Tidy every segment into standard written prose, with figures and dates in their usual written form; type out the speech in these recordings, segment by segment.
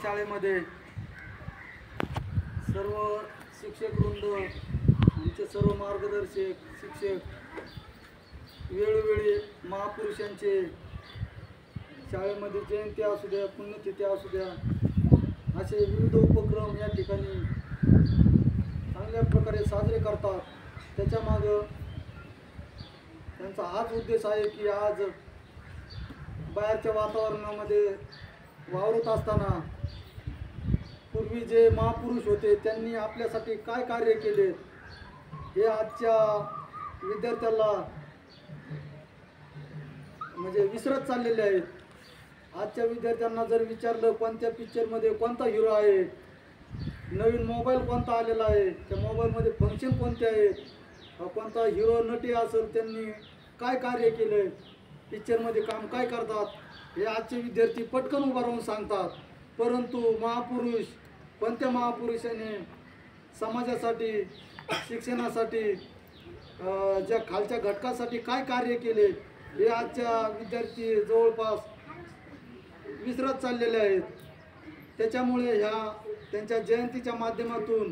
शाळेमध्ये सर्व शिक्षक वृंद, आमचे सर्व मार्गदर्शक शिक्षक वेळोवेळी महापुरुषांचे शाळेमध्ये जयंती असू द्या, पुण्यतिथी असू द्या, असे विविध उपक्रम या ठिकाणी चांगल्या प्रकारे साजरे करतात। त्याच्यामागं त्यांचा हाच उद्देश आहे की आज बाहेरच्या वातावरणामध्ये वावरत असताना पूर्वी जे महापुरुष होते त्यांनी आपल्यासाठी काय कार्य केले हे आजच्या विद्यार्थ्याला म्हणजे विसरत चाललेले आहेत। आजच्या विद्यार्थ्यांना जर विचारलं कोणत्या पिक्चरमध्ये कोणता हिरो आहे, नवीन मोबाईल कोणता आलेला आहे, त्या मोबाईलमध्ये फंक्शन कोणते आहेत, कोणता हिरो नटी असेल त्यांनी काय कार्य केले, पिक्चरमध्ये काम काय करतात, हे आजचे विद्यार्थी पटकन उभा राहून सांगतात। परंतु महापुरुष कोणत्या महापुरुषाने समाजासाठी, शिक्षणासाठी, ज्या खालच्या घटकासाठी काय कार्य केले हे आजच्या विद्यार्थी जवळपास विसरत चाललेले आहेत। त्याच्यामुळे ह्या त्यांच्या जयंतीच्या माध्यमातून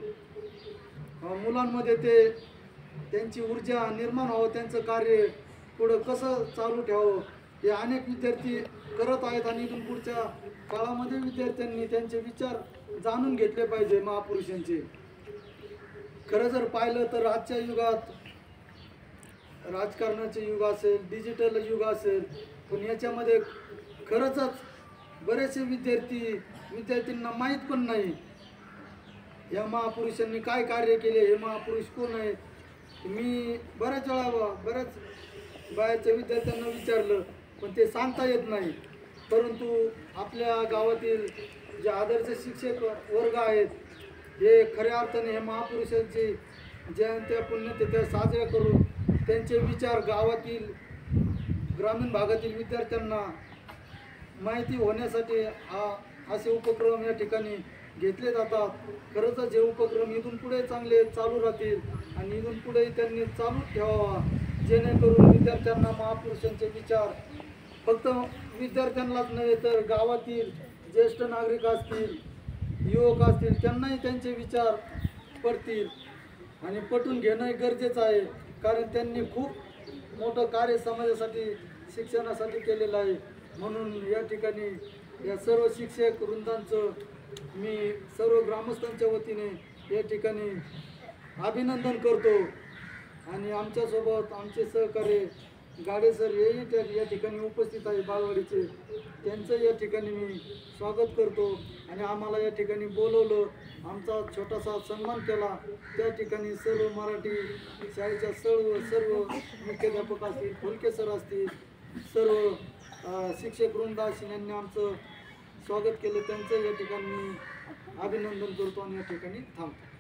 मुलांमध्ये त्यांची ऊर्जा निर्माण व्हावं, त्यांचं कार्य पुढं कसं चालू ठेवावं हे अनेक विद्यार्थी करत आहेत आणि इथून पुढच्या काळामध्ये विद्यार्थ्यांनी त्यांचे विचार जाणून घेतले पाहिजे महापुरुषांचे। खरं जर पाहिलं तर आजच्या युगात राजकारणाचे युग असेल, डिजिटल युग असेल, पण याच्यामध्ये खरंच बरेचसे विद्यार्थ्यांना माहीत पण नाही या महापुरुषांनी काय कार्य केले, हे महापुरुष कोण आहेत। मी बऱ्याच बाहेरच्या विद्यार्थ्यांना विचारलं पण ते सांगता येत नाही। परंतु आपल्या गावातील जे आदर्श शिक्षक वर्ग आहेत हे खऱ्या अर्थाने हे महापुरुषांची जयंत्या पुण्यतिथ्या साजऱ्या करून त्यांचे विचार गावातील ग्रामीण भागातील विद्यार्थ्यांना माहिती होण्यासाठी असे उपक्रम या ठिकाणी घेतले जातात। खरंच जे उपक्रम इथून पुढे चांगले चालू राहतील आणि इथून पुढे त्यांनी चालू ठेवावा, जेणेकरून विद्यार्थ्यांना महापुरुषांचे विचार फक्त विद्यार्थ्यांनाच नव्हे तर गावातील ज्येष्ठ नागरिक असतील, युवक असतील, त्यांनाही त्यांचे विचार पडतील आणि पटवून घेणं गरजेचं आहे। कारण त्यांनी खूप मोठं कार्य समाजासाठी, शिक्षणासाठी केलेलं आहे। म्हणून या ठिकाणी या सर्व शिक्षक वृंदांचं मी सर्व ग्रामस्थांच्या वतीने या ठिकाणी अभिनंदन करतो आणि आमच्यासोबत आमचे सहकारी गाडे सर हेही या ठिकाणी उपस्थित आहे बालवाडीचे, त्यांचं या ठिकाणी मी स्वागत करतो आणि आम्हाला या ठिकाणी बोलवलं, आमचा छोटासा सन्मान केला। त्या ठिकाणी सर्व मराठी शाळेच्या सर्व मुख्याध्यापक असतील, फुलके सर असतील, सर्व शिक्षक वृंद असतील, यांनी आमचं स्वागत केलं, त्यांचं या ठिकाणी मी अभिनंदन करतो आणि या ठिकाणी थांबतो।